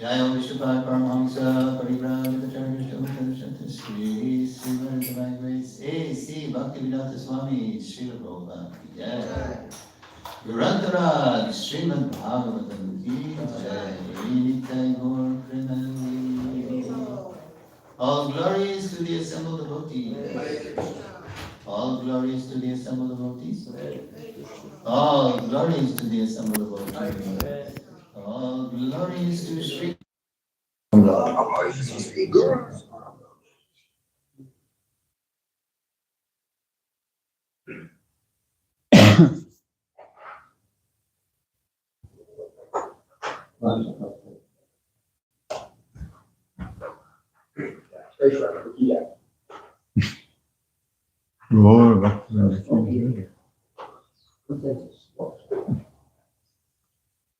Jaya Vishnupada Paramahamsa Parivrajatacharya Vishnu Sri Srimad Divine Grace A.C. Bhaktivedanta Swami Srila Prabhupada Ki Jai Gurantaraj Srimad Bhagavatam Ki Jai Nitai Gaur Premanandi. All glories to the assembled devotees. All glories to the assembled devotees. All glories to the assembled devotees. All glories to Sri.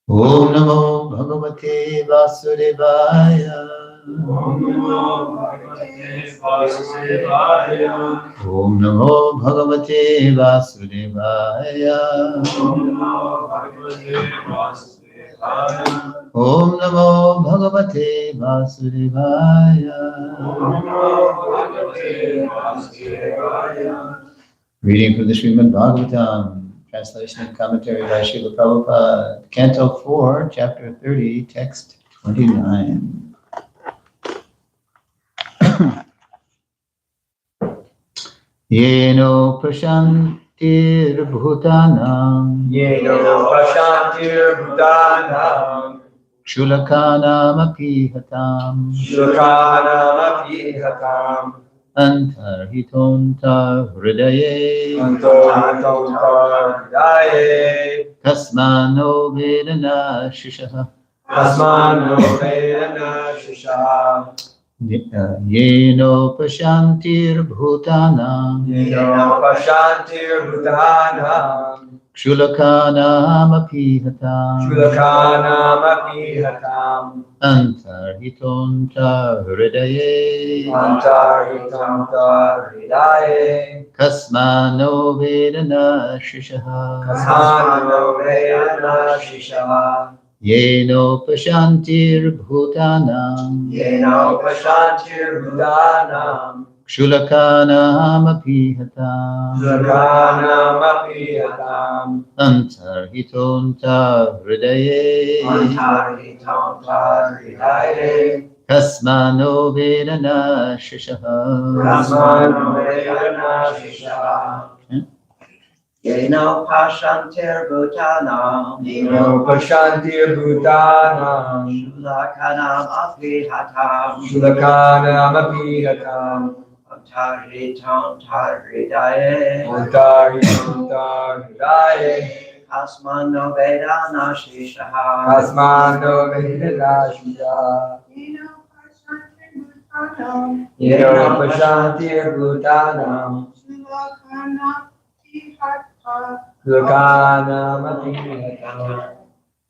Om Namo Bhagavate Vasudevaya. Om Namo Bhagavate Vasudevaya. Om Namo Bhagavate Vasudevaya. Om Namo Bhagavate Vasudevaya. Om Namo Bhagavate Vasudevaya. Om Namo Bhagavate Vasudevaya. Reading from the Srimad Bhagavatam, translation and commentary by Srila Prabhupada, Canto 4, Chapter 30, Text 29. Yeno prashantir bhutanam. Yeno prashantir bhutanam. Shulakanam apihatam. Shulakanam apihatam. Antarhitonta hridaye. Antarhitonta hridaye. Tasmano vedana shishaha. Tasmano vedana shishaha. Yeno prashantir bhutanam. Yeno prashantir bhutanam. Shulakanam apihatam. Shulakanam apihatam. Antarhitonta hridaye. Antarhitonta hridaye. Kasmano vedana shishaha. Kasmano vedana shishaha. Yeno prashantir bhutanam. Yeno prashantir bhutanam. Shulakanam apihatam. Shulakanam apihatam. Antarhitonta hridaye. Antarhitonta hridaye. Kasmano vedana shishaha. Kasmano vedana shishaha. Yeno pashantir bhutanam. Yeno pashantir bhutanam. Shulakanam apihatam. Shulakanam apihatam. Antarhitam hridaye. Antarhitonta hridaye. Kasmano vedana shishaha. Kasmano vedana shishaha. Yeno pashantir bhutanam. Shulakanam apihatam.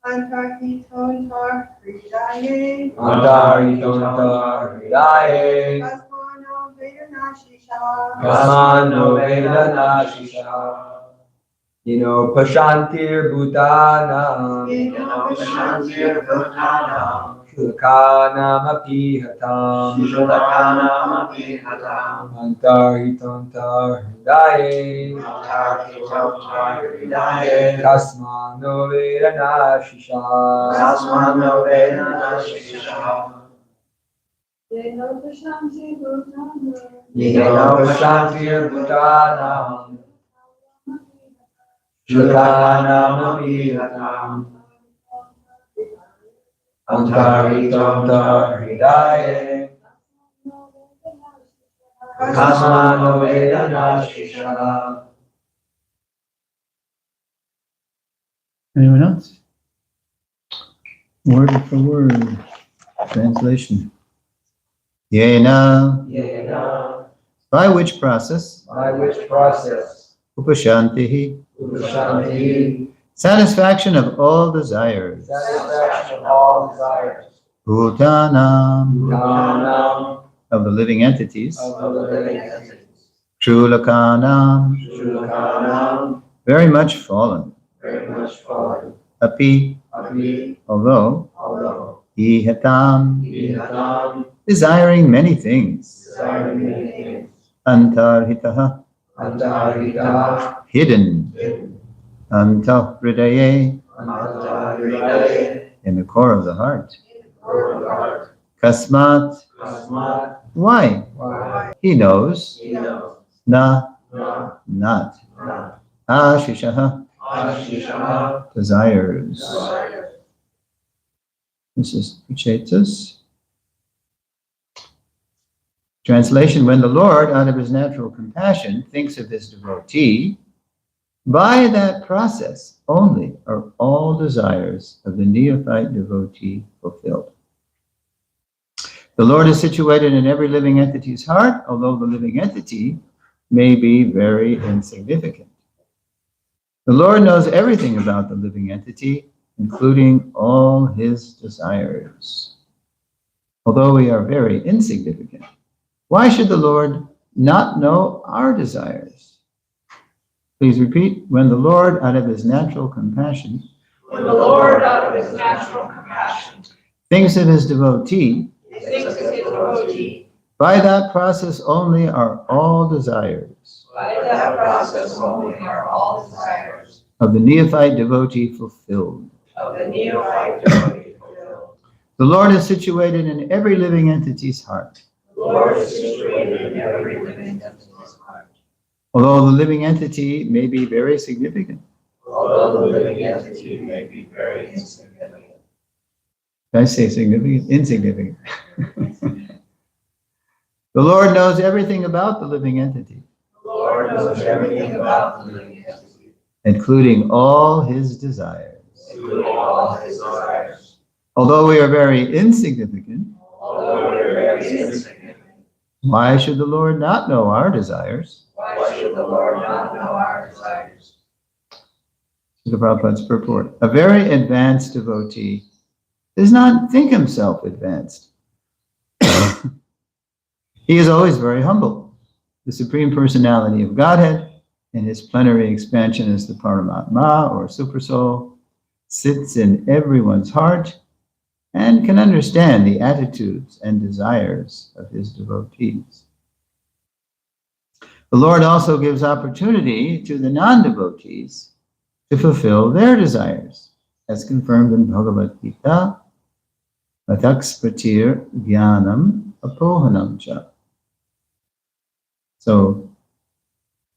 Antarhitonta hridaye. Antarhitonta hridaye. Kasmano vedana shishaha. Kasmano vedana shishaha. Yeno pashantir bhutanam. Yeno pashantir bhutanam. Shulakanam apihatam. Shulakanam apihatam. Antarhitonta hridaye. Antarhitonta hridaye. Kasmano vedana shishaha. Kasmano vedana shishaha. Yeno pashantir bhutanam. Yeno pashantir bhutanam. Shulakanam apihatam. Antarhitonta hridaye. Kasmano vedana shishaha. Anyone else? Word for word. Translation. Yena. Yena. By which process? By which process? Upashantihi. Upashanti. Satisfaction of all desires. Satisfaction of all desires. Bhutanam. Bhutanam. Of the living entities. Of the living entities. Shulakanam. Shulakanam. Very much fallen. Very much fallen. Api. Api. Although. Ihatam, Ihatam, desiring many things. desiring many things. Antarhitaha, Antarhita, hidden. Antahridaye, Antahridaye, in the core of the heart. core of the heart. Kasmat, Kasmat, why? why? He knows. He knows. Na, Na, not. na. Ashishaha, Ashisha, desires. desire. This is Uchetas. Translation, when the Lord, out of his natural compassion, thinks of his devotee, by that process only are all desires of the neophyte devotee fulfilled. The Lord is situated in every living entity's heart, although the living entity may be very insignificant. The Lord knows everything about the living entity, including all his desires. Although we are very insignificant, why should the Lord not know our desires? Please repeat. When the Lord, out of his natural compassion, When the Lord, out of his natural compassion, thinks of his devotee, thinks of his devotee, by that process only are all desires by that process only are all desires of the neophyte devotee fulfilled. of the neophyte devotee fulfilled. The Lord is situated in every living entity's heart. The Lord is situated in every living entity's heart. Although the living entity may be very significant. Although the living entity may be very insignificant. Did I say significant? Insignificant. The Lord knows everything about the living entity, The Lord knows everything about the living entity, including all his desires. including all his desires. Although we are very insignificant, Although we are very insignificant, why should the Lord not know our desires? why should the Lord not know our desires? The Prabhupada's purport. A very advanced devotee does not think himself advanced. He is always very humble. The Supreme Personality of Godhead, in his plenary expansion as the Paramatma or Supersoul, sits in everyone's heart and can understand the attitudes and desires of his devotees. The Lord also gives opportunity to the non-devotees to fulfill their desires, as confirmed in Bhagavad Gita, Atakspatir Jnanam Apohanam Cha. So,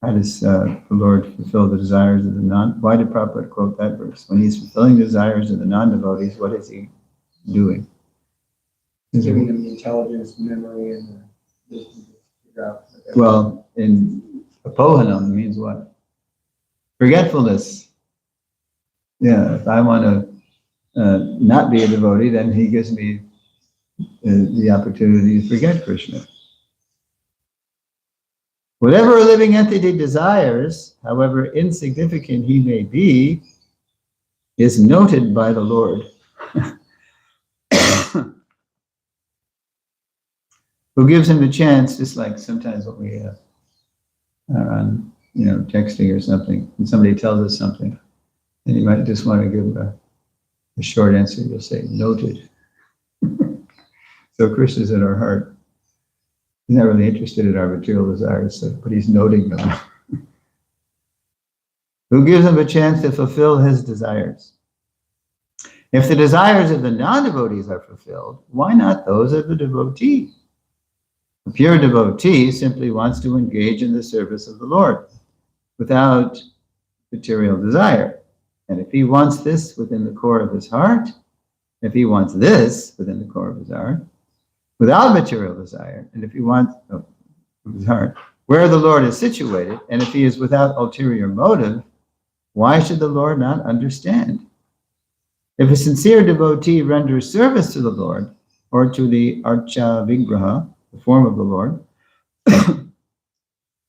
how does the Lord fulfill the desires of the why did Prabhupada quote that verse? When he's fulfilling the desires of the non-devotees, what is he doing? Giving them the intelligence, memory, and the wisdom to figure out. Well, in Apohanam means what? Forgetfulness. Yeah, if I want to not be a devotee, then he gives me the opportunity to forget Krishna. Whatever a living entity desires, however insignificant he may be, is noted by the Lord, who gives him the chance, just like sometimes when we are on, texting or something, and somebody tells us something, and you might just want to give a short answer. You'll say, noted. So Krishna's in our heart. He's not really interested in our material desires, but he's noting them. Who gives him a chance to fulfill his desires? If the desires of the non-devotees are fulfilled, why not those of the devotee? A pure devotee simply wants to engage in the service of the Lord without material desire. And if he wants this within the core of his heart, if he wants this within the core of his heart, without material desire, and if he wants his heart, where the Lord is situated, and if he is without ulterior motive, why should the Lord not understand? If a sincere devotee renders service to the Lord, or to the Archa Vigraha, the form of the Lord,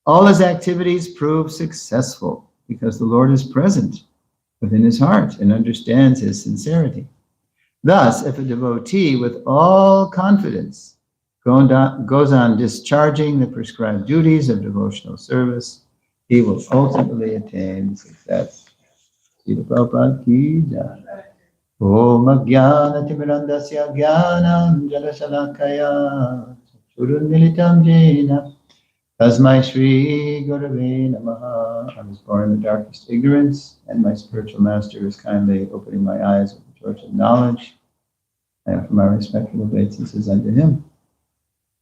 all his activities prove successful because the Lord is present within his heart and understands his sincerity. Thus, if a devotee with all confidence goes on discharging the prescribed duties of devotional service, he will ultimately attain success. Srila Prabhupada ki jai. Om Ajnana Timirandasya Jnanam Jalasalakaya Churunmilitam Jena Tasmai Shri Gurave Namaha. I was born in the darkest ignorance, and my spiritual master is kindly opening my eyes with the torch of knowledge. I offer my respectful obeisances unto him.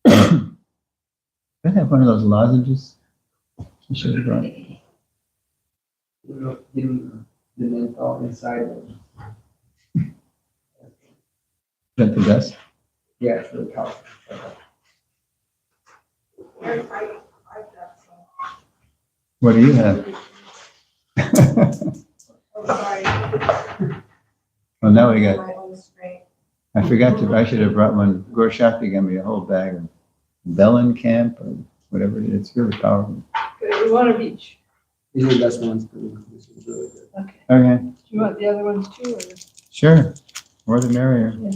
I have one of those lozenges. You should have brought it. Getting the menthol inside of it. Is that the best? Yeah, it's really powerful. I've got some. What do you have? Oh, sorry. Well, now we got, My own strength. I should have brought one. Gaur Shakti gave me a whole bag of Bellencamp or whatever it is. It's really powerful. Okay, one of each. These are the best ones. This is really good. Okay. Okay, Do you want the other ones too, or? sure. More the merrier. Yeah.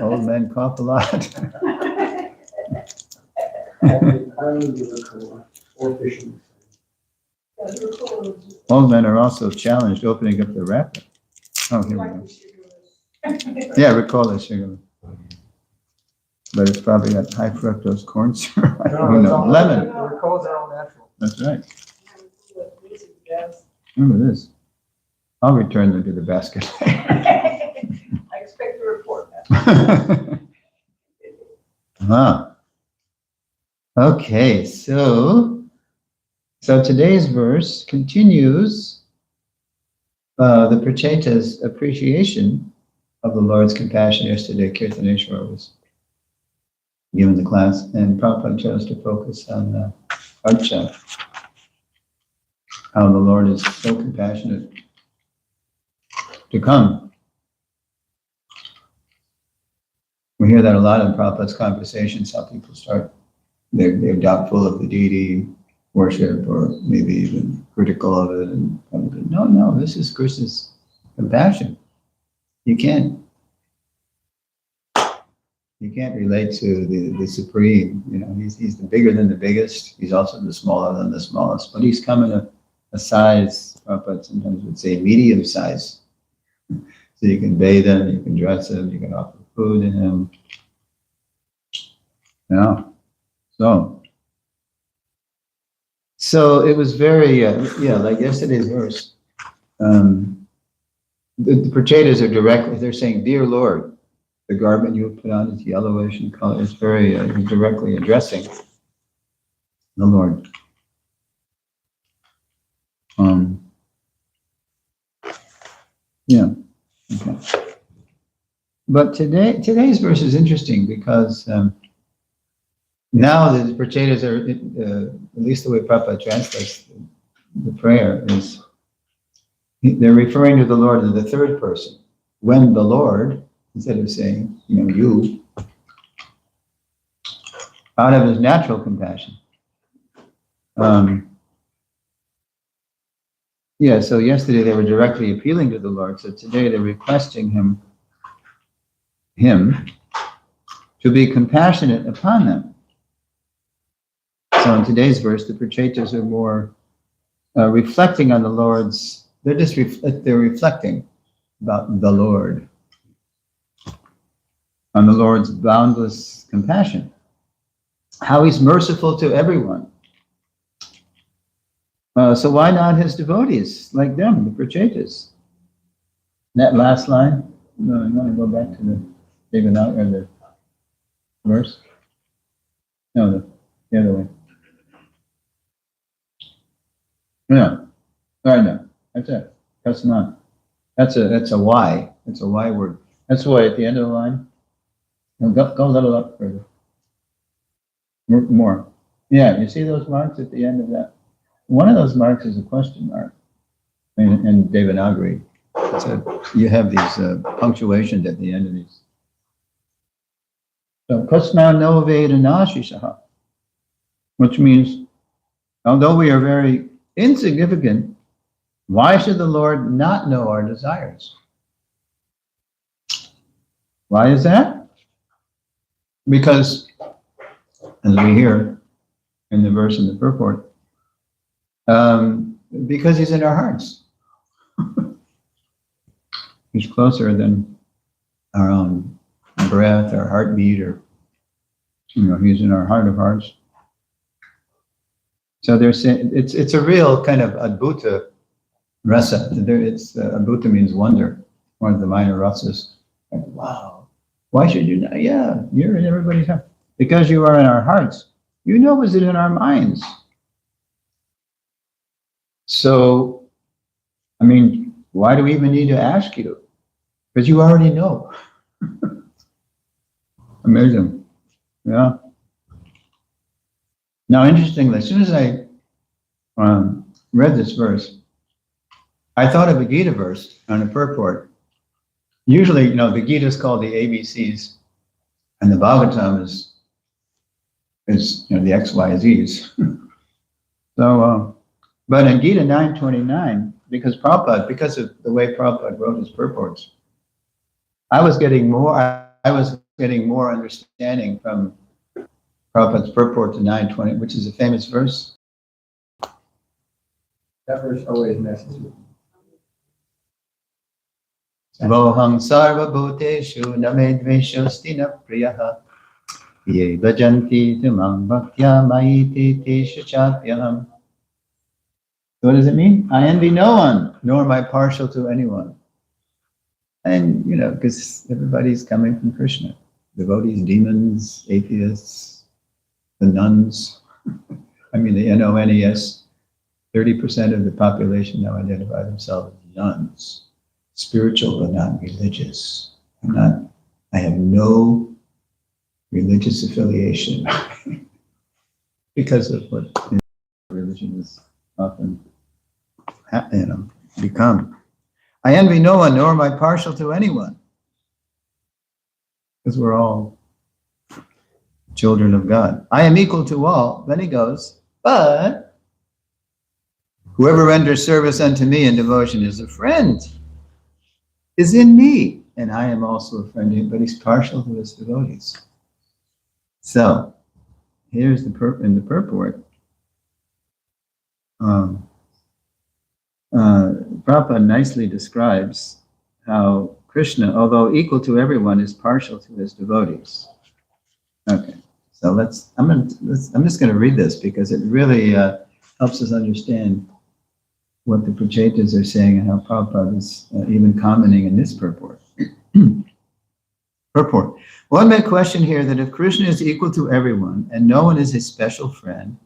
Old men cough a lot. I only do the cola or fishing. Old men are also challenged opening up the wrapper. Oh, here we go. Yeah, recall this sugar. But it's probably got high fructose corn syrup. I don't know. Lemon. The colas are all natural. That's right. Remember this. I'll return them to the basket. I expect a report. Okay, so today's verse continues the Pracheta's appreciation of the Lord's compassion. Yesterday, Kirtaneshwar was given the class, and Prabhupada chose to focus on Archa, how the Lord is so compassionate to come. We hear that a lot in Prabhupada's conversations, how people they're doubtful of the deity worship, or maybe even critical of it, and no, this is Krishna's compassion. You can't relate to the supreme. You know, he's the bigger than the biggest. He's also the smaller than the smallest. But he's come in a size, Prabhupada sometimes would say medium size. So you can bathe him, you can dress him, you can offer food to him. Yeah. So it was very, like yesterday's verse. The Prachetas are they're saying, "Dear Lord, the garment you have put on is yellowish in color." It's very directly addressing the Lord. Okay. But today's verse is interesting because now the Prachetas are, at least the way Prabhupada translates the prayer, is they're referring to the Lord in the third person. When the Lord, instead of saying, you, out of his natural compassion. So yesterday they were directly appealing to the Lord, so today they're requesting him to be compassionate upon them. So in today's verse, the Prachetas are more reflecting on the Lord's, they're reflecting about the Lord, on the Lord's boundless compassion, how he's merciful to everyone. So why not his devotees, like them, the Prachetas? That last line, no, you want to go back to the verse? No, the other way. No, all right, no, that's it. That's not. That's a Y. It's a Y word. That's why at the end of the line. No, go a little up further. More. Yeah, you see those marks at the end of that? One of those marks is a question mark. And Devanagari said, you have these punctuations at the end of these. So, Kasma no Vedanashishaha, which means, although we are very insignificant, why should the Lord not know our desires? Why is that? Because, as we hear in the verse in the purport, because he's in our hearts. He's closer than our own breath, our heartbeat, or, he's in our heart of hearts. So they're saying it's a real kind of adbhuta rasa. Adbhuta means wonder, one of the minor rasas. Like, wow, why should you know? Yeah, you're in everybody's heart. Because you are in our hearts. You know what's in our minds. So, I mean, why do we even need to ask you? Because you already know. Amazing. Yeah. Now, interestingly, as soon as I read this verse, I thought of a Gita verse on a purport. Usually, the Gita is called the ABCs, and the Bhagavatam is the XYZs. So, but in Gita 9:29, because of the way Prabhupada wrote his purports, I was getting more understanding from Prabhupada's purport to 9:20, which is a famous verse. That verse always messes with me. Voham sarva bhuteshu name dveshosti na priyaha ye bhajanti tamam bhaktya maiti teshu chapyaham. What does it mean? I envy no one, nor am I partial to anyone. And, because everybody's coming from Krishna. Devotees, demons, atheists, the nuns. I mean, the NONES, 30% of the population now identify themselves as nuns. Spiritual, but not religious. I have no religious affiliation because of what religion is often, become. I envy no one, nor am I partial to anyone. Because we're all children of God. I am equal to all. Then he goes, but whoever renders service unto me in devotion is a friend, is in me, and I am also a friend, but he's partial to his devotees. So, here's in the purport. Prabhupada nicely describes how Krishna, although equal to everyone, is partial to his devotees. Okay, so I'm just going to read this because it really helps us understand what the Prachetas are saying and how Prabhupada is even commenting in this purport. Purport. One may question here that if Krishna is equal to everyone and no one is his special friend,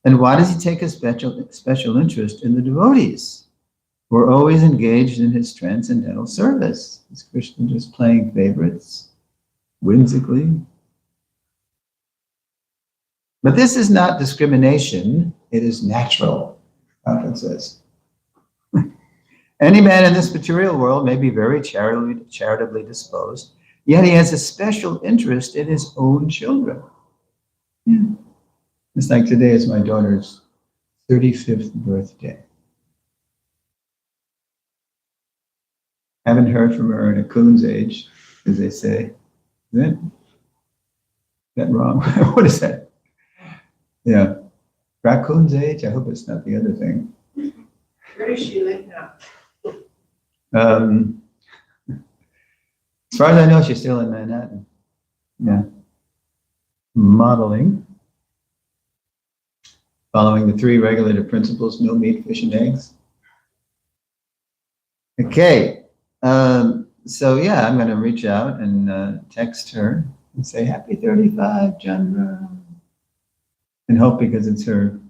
then why does he take a special interest in the devotees who are always engaged in his transcendental service? Is Krishna just playing favorites whimsically? But this is not discrimination, it is natural, Prabhupada says. Any man in this material world may be very charitably disposed, yet he has a special interest in his own children. Yeah. It's like today is my daughter's 35th birthday. Haven't heard from her in a coon's age, as they say. Is that wrong? What is that? Yeah. Raccoon's age? I hope it's not the other thing. Where does she live now? As far as I know, she's still in Manhattan. Yeah. Modeling. Following the 3 regulative principles: no meat, fish, and eggs. Okay. So yeah, I'm going to reach out and text her and say, happy 35, Chandra. And hope, because it's a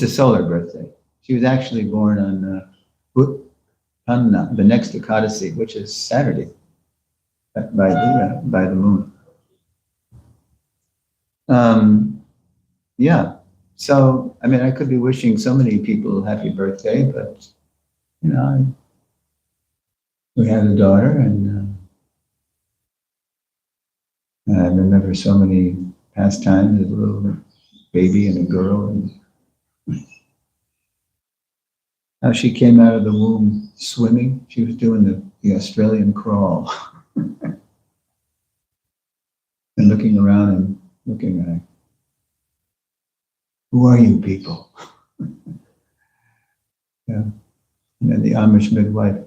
solar birthday. She was actually born on Utpanna, the next Ekadasi, which is Saturday, by the moon. Yeah. So, I mean, I could be wishing so many people happy birthday, but, we had a daughter, and I remember so many past times as a little baby and a girl, and how she came out of the womb swimming. She was doing the Australian crawl and looking around and looking at her. Who are you people? Yeah. And then the Amish midwife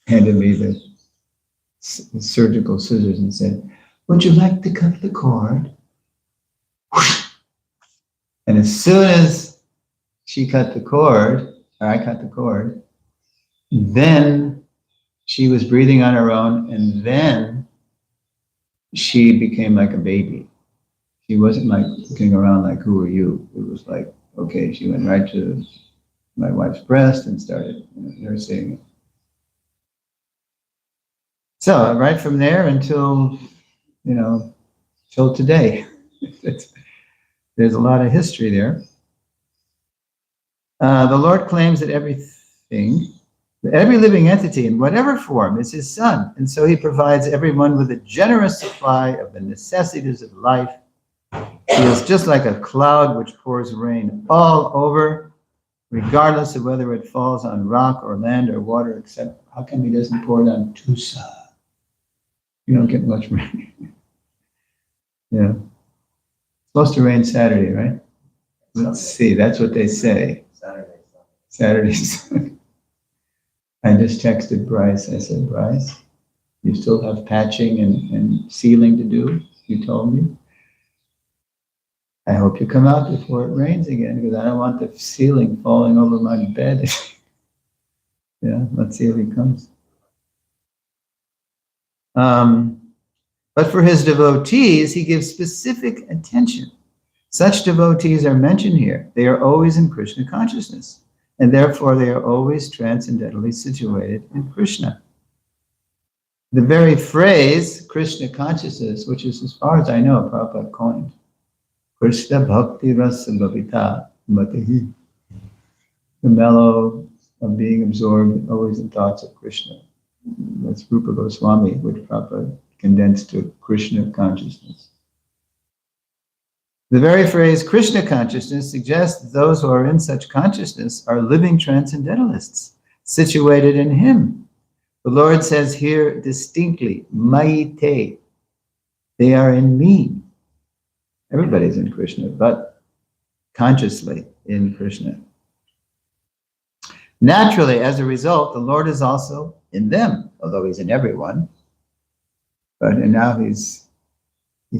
handed me the surgical scissors and said, "Would you like to cut the cord?" And as soon as she cut the cord, or I cut the cord, then she was breathing on her own, and then she became like a baby. She wasn't like looking around like, "Who are you?" It was like, okay, she went right to my wife's breast and started nursing it. So right from there until, till today, there's a lot of history there. The Lord claims that every living entity in whatever form is his son, and so he provides everyone with a generous supply of the necessities of life. He is just like a cloud which pours rain all over, regardless of whether it falls on rock or land or water, except how come he doesn't pour it on Tucson? You don't get much rain. Yeah. It's supposed to rain Saturday, right? Let's see, that's what they say. Saturdays. I just texted Bryce. I said, "Bryce, you still have patching and sealing to do?" You told me. I hope you come out before it rains again, because I don't want the ceiling falling over my bed. Yeah, let's see if he comes. But for his devotees, he gives specific attention. Such devotees are mentioned here. They are always in Krishna consciousness, and therefore they are always transcendentally situated in Krishna. The very phrase, Krishna consciousness, which is, as far as I know, Prabhupada coined, Krishna bhakti rasa bhavita matahi. The mellow of being absorbed always in thoughts of Krishna. That's Rupa Goswami, which Prabhupada condensed to Krishna consciousness. The very phrase Krishna consciousness suggests that those who are in such consciousness are living transcendentalists, situated in him. The Lord says here distinctly, Maite, they are in me. Everybody's in Krishna, but consciously in Krishna. Naturally, as a result, the Lord is also in them, although he's in everyone. And now he's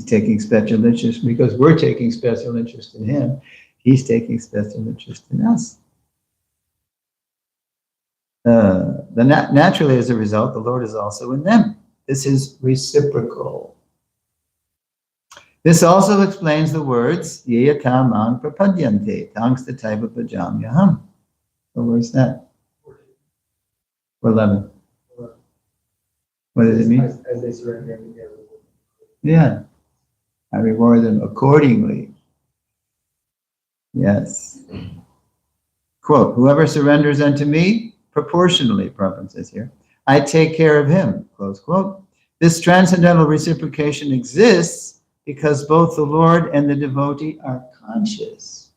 taking special interest, because we're taking special interest in him. He's taking special interest in us. Naturally, as a result, the Lord is also in them. This is reciprocal. This also explains the words, Yeyata mang prapadyante, tangstataiva pajamyaham. So where's that? 11. What does it mean? As they surrender and together. Yeah. I reward them accordingly. Yes. Quote, whoever surrenders unto me, proportionally, Prabhupada says here, I take care of him, close quote. This transcendental reciprocation exists because both the Lord and the devotee are conscious.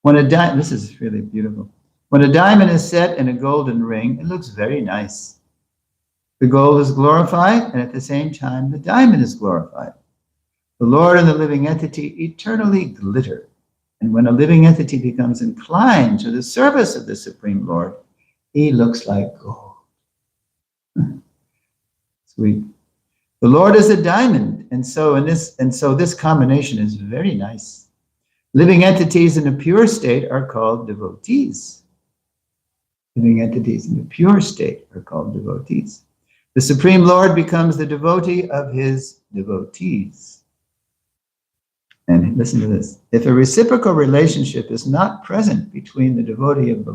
This is really beautiful. When a diamond is set in a golden ring, it looks very nice. The gold is glorified, and at the same time, the diamond is glorified. The Lord and the living entity eternally glitter. And when a living entity becomes inclined to the service of the Supreme Lord, he looks like gold. Sweet. The Lord is a diamond, and so this combination is very nice. Living entities in a pure state are called devotees. Living entities in the pure state are called devotees. The Supreme Lord becomes the devotee of his devotees. And listen to this. If a reciprocal relationship is not present between the devotee and the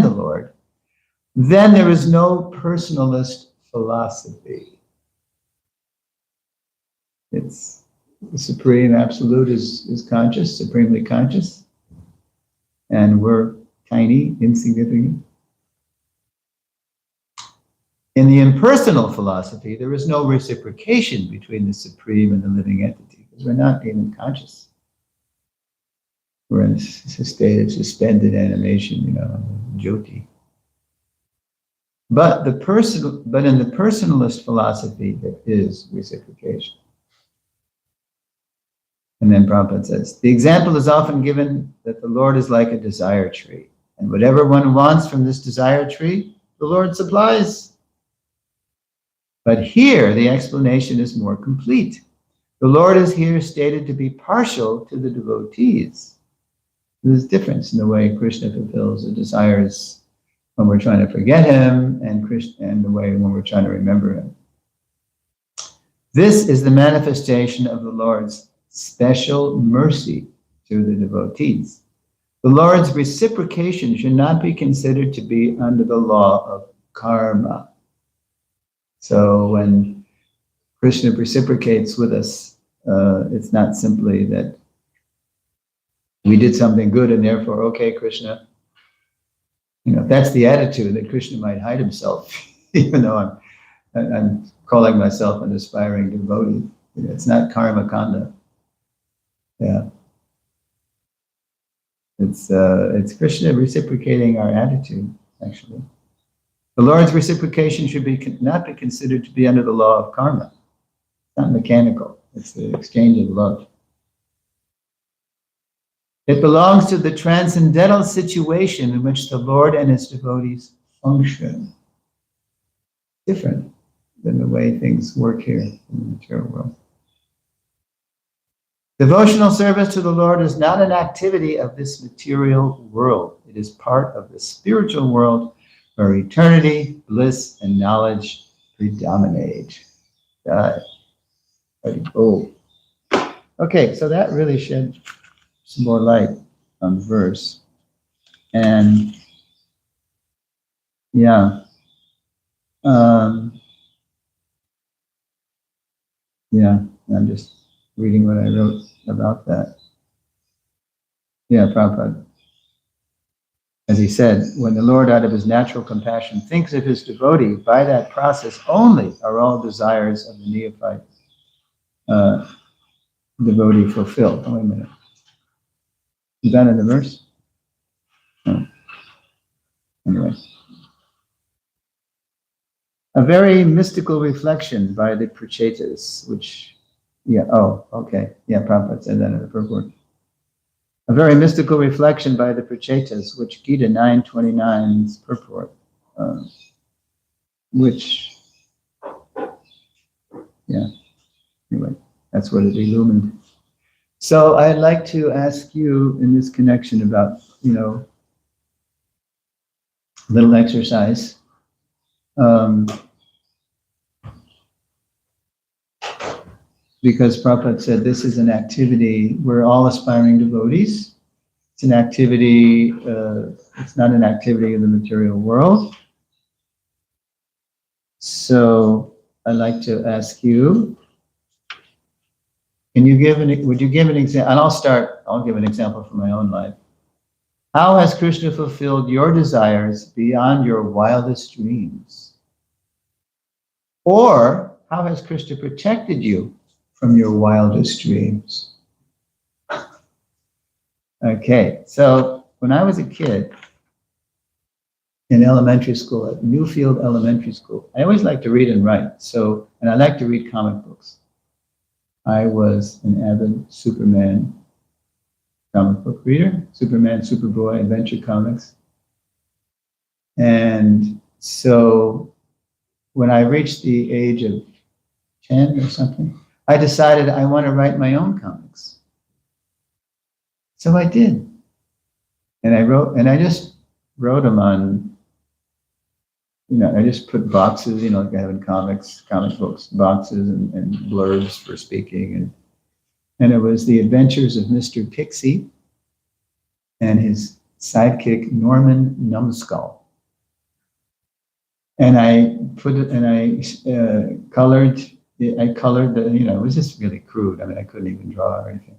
Lord, then there is no personalist philosophy. It's the Supreme Absolute is conscious, supremely conscious, and we're tiny, insignificant. In the impersonal philosophy, there is no reciprocation between the Supreme and the living entity, because we're not even conscious. We're in a state of suspended animation, jyoti. But in the personalist philosophy, there is reciprocation. And then Prabhupada says, the example is often given that the Lord is like a desire tree, And whatever one wants from this desire tree, the Lord supplies. But here, the explanation is more complete. The Lord is here stated to be partial to the devotees. There's a difference in the way Krishna fulfills the desires when we're trying to forget him and the way when we're trying to remember him. This is the manifestation of the Lord's special mercy to the devotees. The Lord's reciprocation should not be considered to be under the law of karma. So when Krishna reciprocates with us, it's not simply that we did something good and therefore, okay, Krishna. If that's the attitude, that Krishna might hide himself, even though I'm calling myself an aspiring devotee. It's not karma kanda. Yeah. It's Krishna reciprocating our attitude, actually. The Lord's reciprocation should not be considered to be under the law of karma. It's not mechanical. It's the exchange of love. It belongs to the transcendental situation in which the Lord and his devotees function. Different than the way things work here in the material world. Devotional service to the Lord is not an activity of this material world. It is part of the spiritual world where eternity, bliss, and knowledge predominate. Okay, so that really shed some more light on the verse. And I'm just reading what I wrote about that. Prabhupada. As he said, when the Lord out of his natural compassion thinks of his devotee, by that process only are all desires of the neophyte devotee fulfilled. Oh, wait a minute. Is that in the verse? No. Anyway. A very mystical reflection by the Prachetas, which, Prabhupada said that in the purport. A very mystical reflection by the Prachetas, which Gita 9:29's purport, anyway, that's what it illumined. So I'd like to ask you in this connection about, a little exercise. Because Prabhupada said this is an activity, we're all aspiring devotees. It's an activity, it's not an activity in the material world. So I'd like to ask you, would you give an example? And I'll give an example from my own life. How has Krishna fulfilled your desires beyond your wildest dreams? Or how has Krishna protected you from your wildest dreams? Okay, so when I was a kid in elementary school, at Newfield Elementary School, I always liked to read and write. And I like to read comic books. I was an avid Superman comic book reader, Superman, Superboy, Adventure Comics. And so when I reached the age of 10 or something, I decided I want to write my own comics. So I did. And I just wrote them on, I just put boxes, like I have in comic books, boxes and blurbs for speaking. And it was the adventures of Mr. Pixie and his sidekick, Norman Numbskull. And I colored the, it was just really crude. I mean, I couldn't even draw or anything.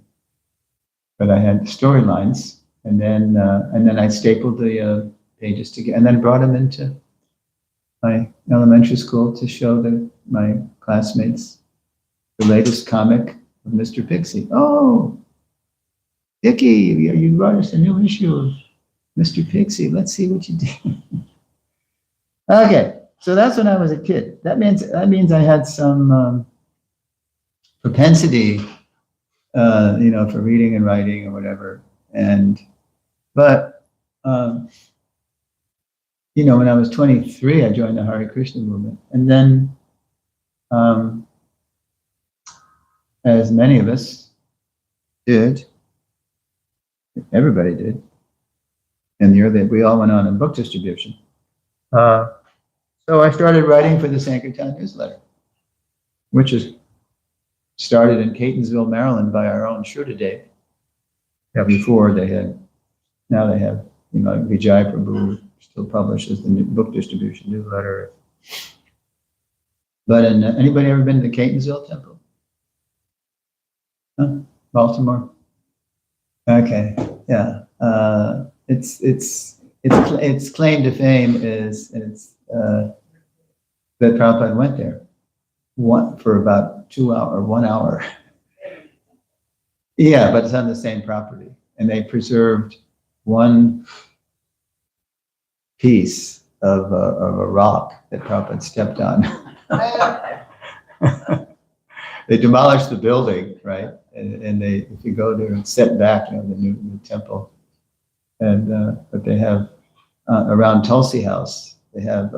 But I had storylines, and then I stapled the pages together, and then brought them into my elementary school to show my classmates the latest comic of Mr. Pixie. Oh, Dickie, you brought us a new issue of Mr. Pixie. Let's see what you did. Okay, so that's when I was a kid. That means I had some propensity, for reading and writing or whatever. But when I was 23, I joined the Hare Krishna movement. And then, as many of us did, everybody did, in the early, we all went on in book distribution. So I started writing for the Sankirtan newsletter, which is started in Catonsville, Maryland by our own Shrutadev. Before they had, now they have, Vijay Prabhu still publishes the new book distribution newsletter. But anybody ever been to the Catonsville temple? Huh? Baltimore? Okay, yeah. Its claim to fame is that Prabhupada went there for about 2 hours, 1 hour. Yeah, but it's on the same property, and they preserved one piece of a rock that Prabhupada stepped on. They demolished the building, right? And they, if you go there and step back, the new temple, and but they have around Tulsi House, they have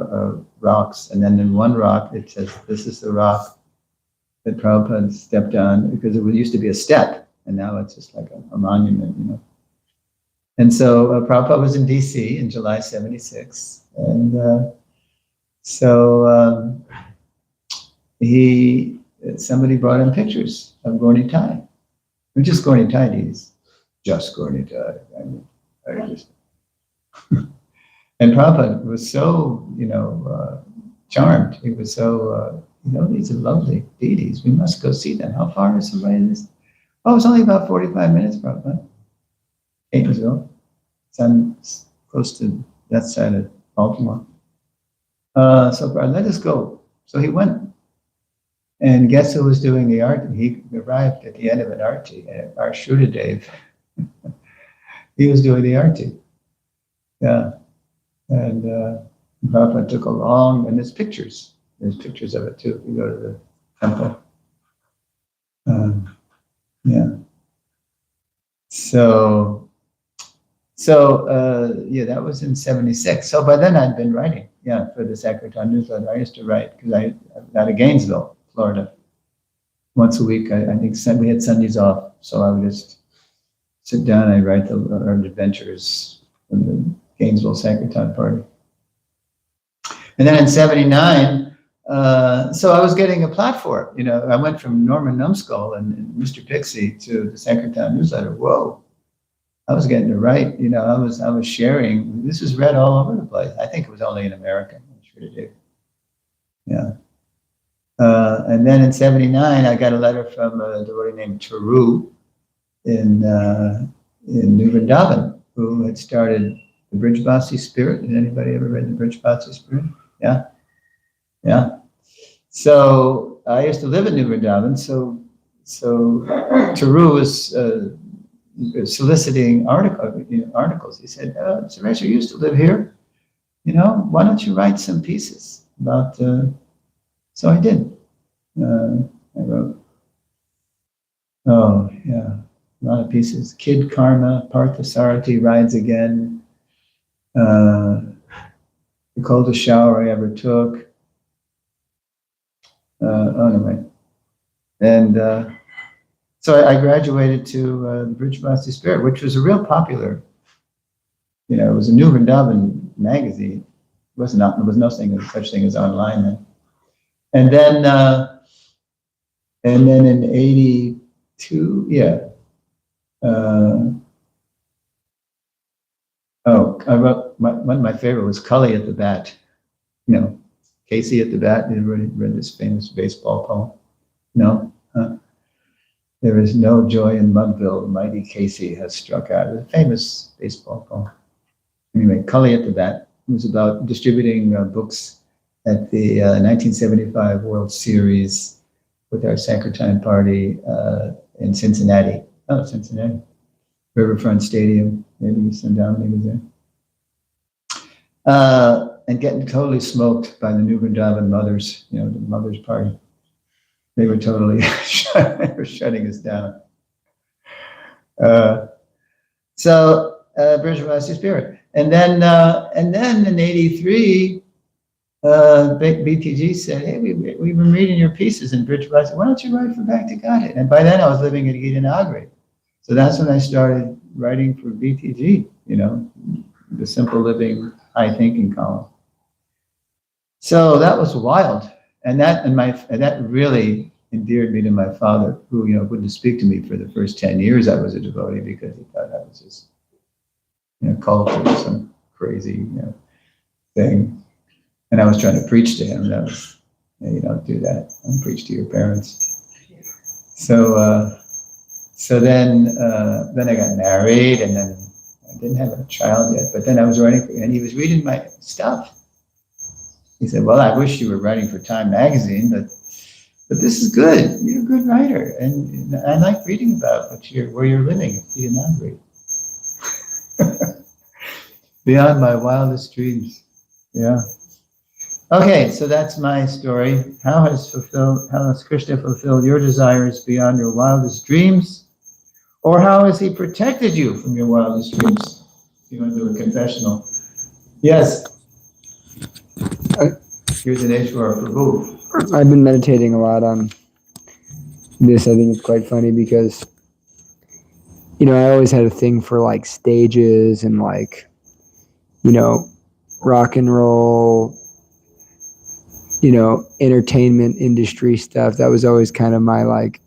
rocks, and then in one rock it says, "This is the rock that Prabhupada stepped on," because it used to be a step, and now it's just like a monument, And so Prabhupada was in DC in July '76, and somebody brought him pictures of Gauri Thai. Not just Gauri Thai, just Gauri Thai. And Prabhupada was so, charmed. He was so, these are lovely deities. We must go see them. How far is the way this? Oh, it's only about 45 minutes, Prabhupada. Catonsville. It's on close to that side of Baltimore. So let us go. So he went. And guess who was doing the arti? He arrived at the end of an arti, our Shrutadev. He was doing the arti. Yeah. And Prabhupada took a long, and there's pictures of it too. You go to the temple. Yeah. So that was in '76. So by then I'd been writing, for the Sankirtan newsletter. I used to write because I out of Gainesville, Florida. Once a week, I think we had Sundays off, so I would just sit down and I'd write our adventures from the Gainesville Sankirtan party. And then in '79, so I was getting a platform. I went from Norman Numskull and Mr. Pixie to the Sankirtan newsletter. Whoa. I was getting to write, I was sharing. This was read all over the place. I think it was only in America. I'm sure it did. Yeah. And then in '79, I got a letter from a devotee named Taru in New Vrindavan, who had started the Brijbasi Spirit. Has anybody ever read the Brijbasi Spirit? Yeah. Yeah. So I used to live in New Vrindavan. So Taru was soliciting articles. He said, Suresh, you used to live here. Why don't you write some pieces about... So I did. I wrote, a lot of pieces. Kid Karma, Parthasarathi Rides Again, The Coldest Shower I Ever Took. Anyway. And so I graduated to the Brijbasi Spirit, which was a real popular, it was a New Vrindavan magazine. There was no such thing as online then. And then in '82, I wrote, one of my favorite was Cully at the Bat. Casey at the Bat. You read this famous baseball poem? No? Huh? There is no joy in Mudville, the mighty Casey has struck out. It was a famous baseball poem. Anyway, Cully at the Bat was about distributing books at the 1975 World Series with our Sankirtan party in Cincinnati. Oh, Cincinnati. Riverfront Stadium. Maybe Sundown was there. And getting totally smoked by the New Vrindavan mothers, the mothers' party. They were totally shutting us down. So Brijbasi Spirit. And then in '83, BTG said, hey, we've been reading your pieces in Bridgewater. I said, why don't you write for Back to Godhead? And by then I was living at Gita Nagari. So that's when I started writing for BTG, the Simple Living, High Thinking column. So that was wild. And that really endeared me to my father, who, wouldn't speak to me for the first 10 years I was a devotee because he thought I was just, culture or some crazy, thing. And I was trying to preach to him. That was, you don't do that. Don't preach to your parents. So then I got married, and then I didn't have a child yet. But then I was writing, and he was reading my stuff. He said, well, I wish you were writing for Time magazine, but this is good. You're a good writer, and I like reading about where you're living. You did not read. Beyond my wildest dreams. Yeah. Okay, so that's my story. How has Krishna fulfilled your desires beyond your wildest dreams? Or how has he protected you from your wildest dreams? You want to do a confessional? Yes. Here's an Ishwara Prabhu. I've been meditating a lot on this. I think it's quite funny because, I always had a thing for like stages and like, rock and roll, entertainment industry stuff. That was always kind of my like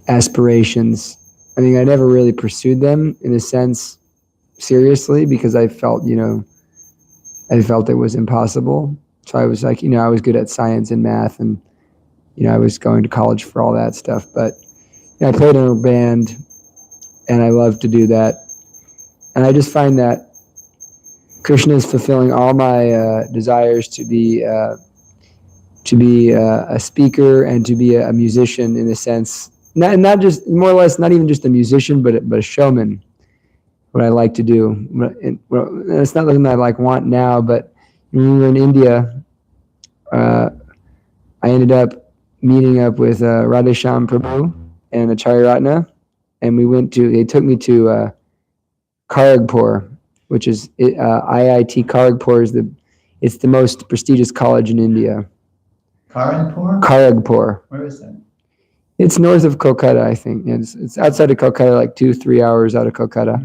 aspirations. I mean, I never really pursued them in a sense seriously because I felt it was impossible. So I was like, I was good at science and math, and, I was going to college for all that stuff. But I played in a band, and I love to do that. And I just find that Krishna is fulfilling all my desires to be a speaker and to be a musician in a sense, not just more or less, not even just a musician, but a showman. What I like to do. It's not something I want now, but when we were in India, I ended up meeting up with Radhesham Prabhu and Acharya Ratna, and they took me to Kharagpur, which is IIT Kharagpur it's the most prestigious college in India. Kharagpur. Where is that? It's north of Kolkata, I think. It's outside of Kolkata, like 2-3 hours out of Kolkata.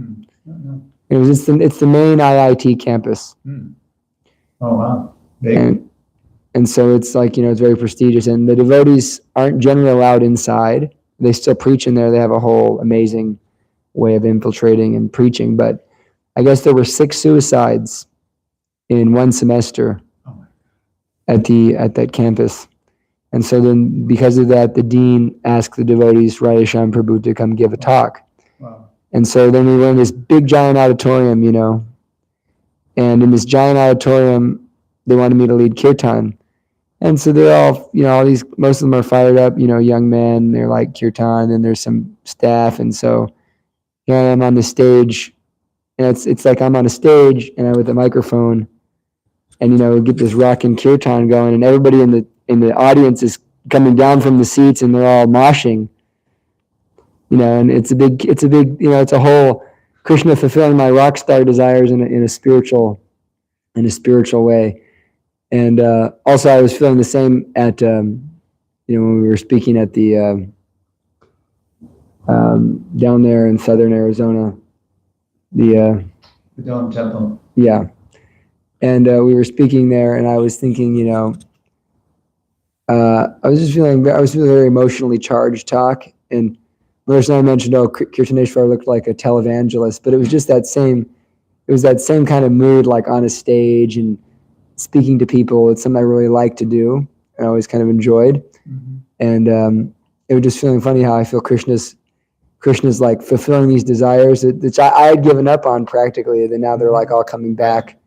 It's the main IIT campus. Oh wow! Big. And so it's like, it's very prestigious, and the devotees aren't generally allowed inside. They still preach in there. They have a whole amazing way of infiltrating and preaching. But I guess there were 6 suicides in one semester at that campus. And so then because of that, the dean asked the devotees, Radhesham Prabhu, to come give a talk. Wow. And so then we were in this big giant auditorium, and in this giant auditorium, they wanted me to lead kirtan. And so they're all, most of them are fired up, young men, they're like kirtan, and there's some staff. And so here I am on the stage, and it's like I'm on a stage and I'm with a microphone, and, we get this rockin' kirtan going, and everybody in the audience is coming down from the seats, and they're all moshing, and it's a whole Krishna fulfilling my rock star desires in a spiritual way. And also I was feeling the same at when we were speaking at the down there in southern Arizona, the Dome Temple. Yeah. And we were speaking there, and I was thinking, I was feeling very emotionally charged talk. And first I mentioned, Kirtaneshwar looked like a televangelist, but it was just that same kind of mood, like on a stage and speaking to people. It's something I really like to do, and I always kind of enjoyed. Mm-hmm. And it was just feeling funny how I feel Krishna's like fulfilling these desires that I had given up on practically, and now they're like all coming back.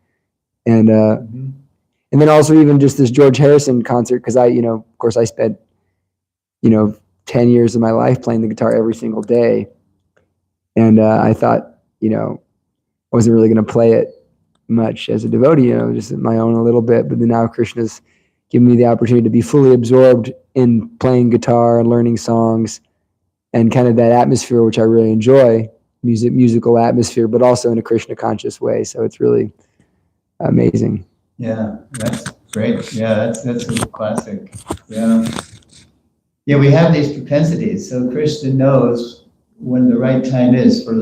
And and then also even just this George Harrison concert, because of course I spent 10 years of my life playing the guitar every single day, and I thought I wasn't really going to play it much as a devotee, just my own a little bit. But then now Krishna's given me the opportunity to be fully absorbed in playing guitar and learning songs, and kind of that atmosphere which I really enjoy. musical atmosphere, but also in a Krishna conscious way. So it's really amazing. Yeah, that's great. Yeah, that's a classic. Yeah. Yeah, we have these propensities. So Krishna knows when the right time is for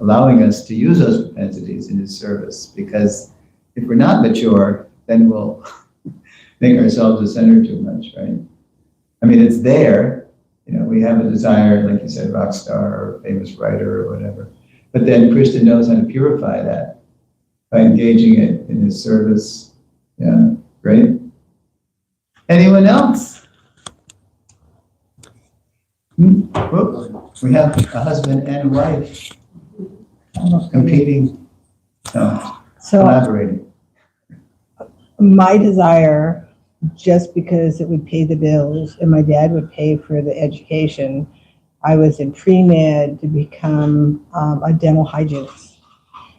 allowing us to use those propensities in his service. Because if we're not mature, then we'll make ourselves the center too much, right? I mean, it's there. You know, we have a desire, like you said, rock star or famous writer or whatever. But then Krishna knows how to purify that by engaging it in his service. Yeah, great. Anyone else? Whoop. We have a husband and wife competing, collaborating. My desire, just because it would pay the bills and my dad would pay for the education, I was in pre-med to become a dental hygienist.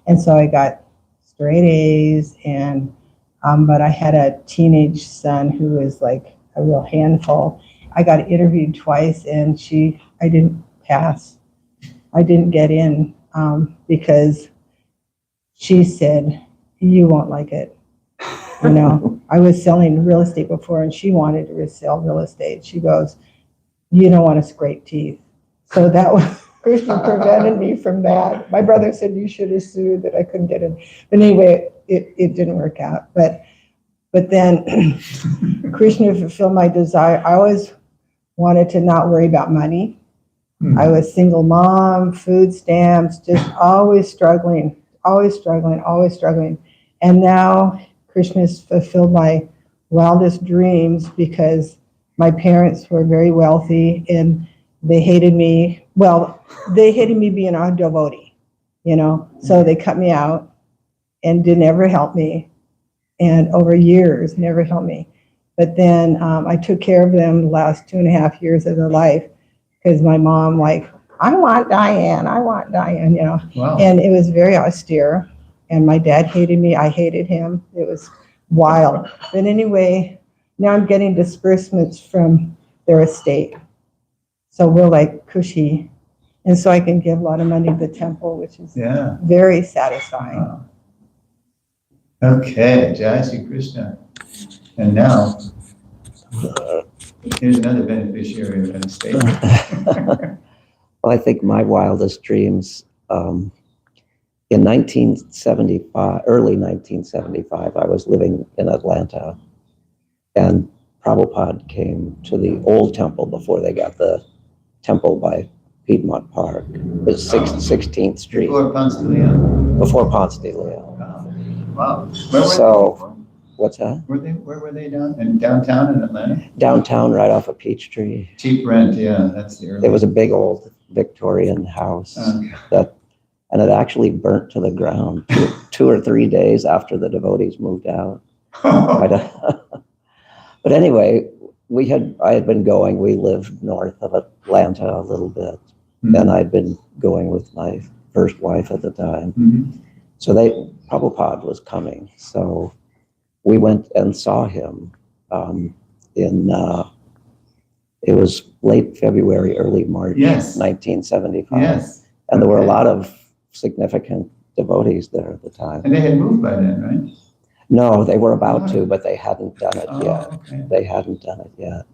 And so I got straight A's, and but I had a teenage son who was like a real handful. I got interviewed twice, and I didn't pass. I didn't get in because she said, "You won't like it." You know, I was selling real estate before, and she wanted to sell real estate. She goes, "You don't want to scrape teeth." So that was Krishna prevented me from that. My brother said you should have sued that I couldn't get in. But anyway, it didn't work out. But then Krishna fulfilled my desire. I always wanted to not worry about money. I was single mom, food stamps, just always struggling. And now Krishna's fulfilled my wildest dreams because my parents were very wealthy and they hated me. Well, they hated me being a devotee, you know, so they cut me out and didn't ever help me. And over years, never helped me. But then I took care of them the last 2.5 years of their life because my mom, like, I want Diane, you know. Wow. And it was very austere. And my dad hated me. I hated him. It was wild. But anyway, now I'm getting disbursements from their estate. So we're like cushy. And so I can give a lot of money to the temple, which is very satisfying. Wow. Okay, Jai Sri Krishna. And now, here's another beneficiary of an estate. Well, I think my wildest dreams, in 1975, early 1975, I was living in Atlanta, and Prabhupada came to the old temple before they got the temple by Piedmont Park. It was 16th Street. Before Ponce de Leon. Before Ponce de Leon. Wow. Where were So, what's that? Where were they downtown in Atlanta? Downtown, right off of Peachtree. Cheap rent, yeah, that's the early. There was a big old Victorian house and it actually burnt to the ground 2 or 3 days after the devotees moved out. But anyway, I had been going, we lived north of Atlanta a little bit, and I'd been going with my first wife at the time. So Prabhupada was coming. So we went and saw him it was late February, early March, 1975. Yes. And there were a lot of significant devotees there at the time. And they had moved by then, right? No, they were about to, but they hadn't done it yet. Okay. They hadn't done it yet.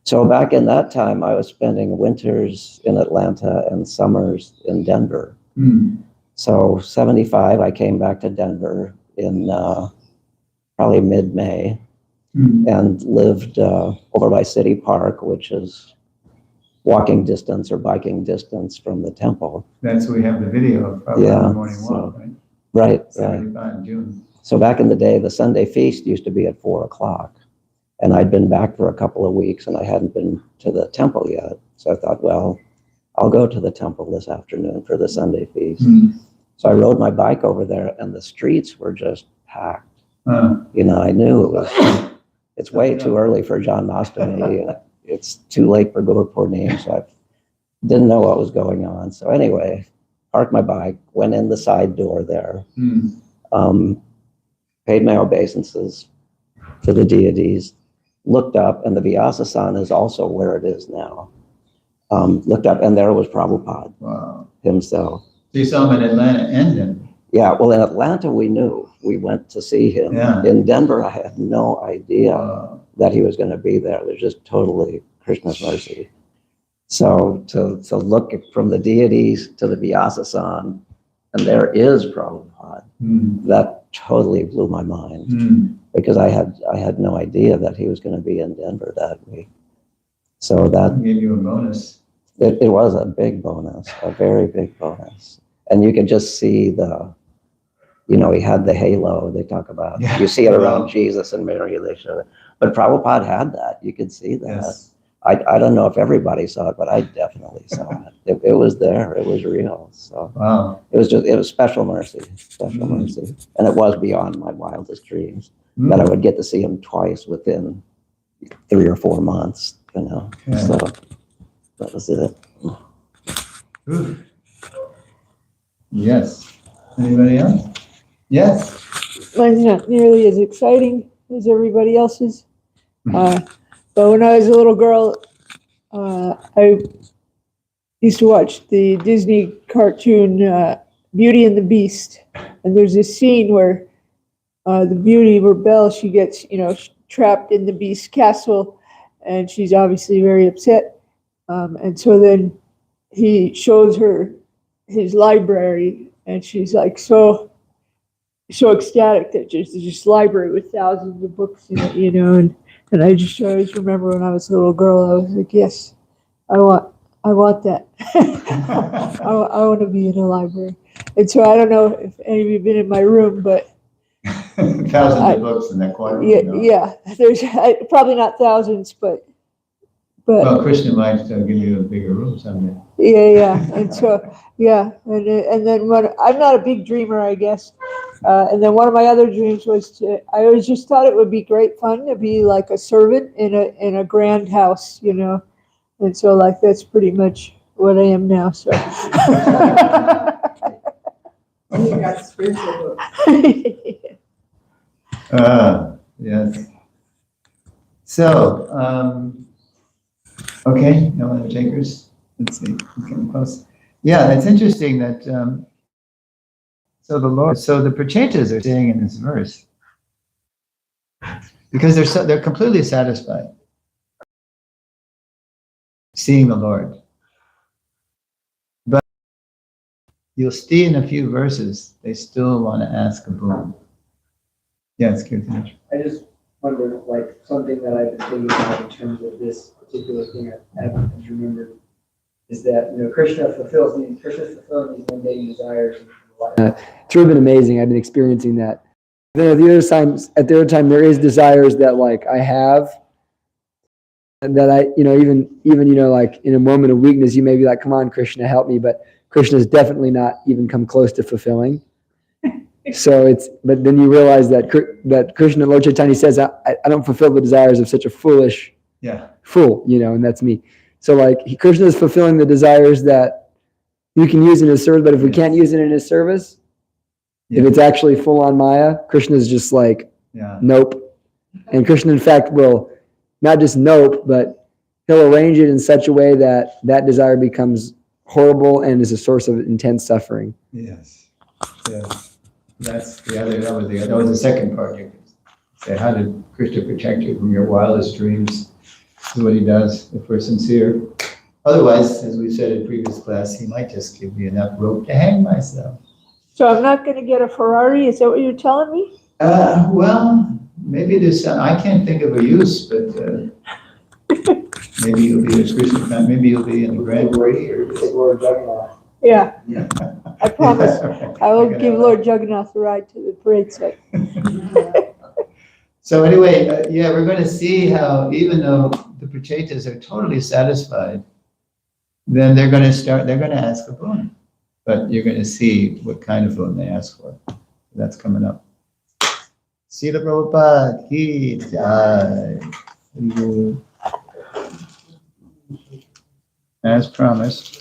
So back in that time, I was spending winters in Atlanta and summers in Denver. So 75, I came back to Denver in probably mid-May and lived over by City Park, which is walking distance or biking distance from the temple. That's where we have the video of Prabhupada the morning walk, right? Right. 75 June. So back in the day, the Sunday feast used to be at 4:00. And I'd been back for a couple of weeks and I hadn't been to the temple yet. So I thought, well, I'll go to the temple this afternoon for the Sunday feast. So I rode my bike over there and the streets were just packed. You know, I knew it's way too early for John Nostamy. It's too late for Guru Purnima, so I didn't know what was going on. So anyway, parked my bike, went in the side door there, paid my obeisances to the deities, looked up, and the Vyasa-san is also where it is now. looked up, and there was Prabhupada Wow. himself. So you saw him in Atlanta and Denver. Yeah, well, in Atlanta, we knew. We went to see him. Yeah. In Denver, I had no idea Wow. that he was going to be there. It was just totally Krishna's mercy. So to look from the deities to the Vyasa-san, and there is Prabhupada, that totally blew my mind, because I had no idea that he was going to be in Denver that week. So that Gave you a bonus. it was a big bonus, a very big bonus. And you could just see he had the halo they talk about. Yeah. You see it around Jesus and Mary, they show it. But Prabhupada had that. You could see that. Yes. I don't know if everybody saw it, but I definitely saw it. It was there. It was real. So Wow. it was special mercy, mercy. And it was beyond my wildest dreams that I would get to see him twice within 3 or 4 months, Okay. So that was it. Ooh. Yes. Anybody else? Yes. Mine's not nearly as exciting as everybody else's. But when I was a little girl, I used to watch the Disney cartoon Beauty and the Beast. And there's this scene where the beauty, where Belle, she gets, trapped in the Beast's castle, and she's obviously very upset. And so then he shows her his library, and she's like so ecstatic that there's this library with thousands of books in it, and I just always remember when I was a little girl, I was like, yes, I want that. I want to be in a library. And so I don't know if any of you have been in my room, but Thousands of books in that corner. yeah, there's probably not thousands, but Well, Krishna might give you a bigger room someday. yeah, and so and then I'm not a big dreamer, I guess. And then one of my other dreams was I always just thought it would be great fun to be like a servant in a grand house, and so that's pretty much what I am now. So. You got spiritual books. Yes. So, okay, no other takers? Let's see, we're getting close. Yeah, it's interesting that, so the Prachetas are saying in this verse, because they're completely satisfied seeing the Lord. But you'll see in a few verses, they still want to ask a boon. Yes, Kirtan. I just wonder, something that I've been thinking about in terms of this particular thing I haven't remembered is that, Krishna's fulfilling these mundane desires in life. It's really been amazing. I've been experiencing that. Then at the other time, there is desires that I have, and that I, even in a moment of weakness, you may be like, come on, Krishna, help me. But Krishna's definitely not even come close to fulfilling. So but then you realize that Krishna, Lord Chaitanya says, I don't fulfill the desires of such a foolish fool, and that's me. So Krishna is fulfilling the desires that you can use in his service, but if we can't use it in his service, if it's actually full on Maya, Krishna is just nope. And Krishna, in fact, will not just nope, but he'll arrange it in such a way that desire becomes horrible and is a source of intense suffering. Yes. That was the second part. You could say, how did Krishna protect you from your wildest dreams? This is what he does if we're sincere. Otherwise, as we said in previous class, he might just give me enough rope to hang myself. So I'm not going to get a Ferrari? Is that what you're telling me? Well, maybe there's some, I can't think of a use, but maybe you'll be a Krishna, maybe you'll be in the Grand Prix or. Yeah. I promise. Yeah, I will give Lord Jagannath a ride to the parade site. So anyway, we're going to see how even though the Prachetas are totally satisfied, then they're going to ask a boon. But you're going to see what kind of boon they ask for. That's coming up. Srila Prabhupada ki jai. As promised.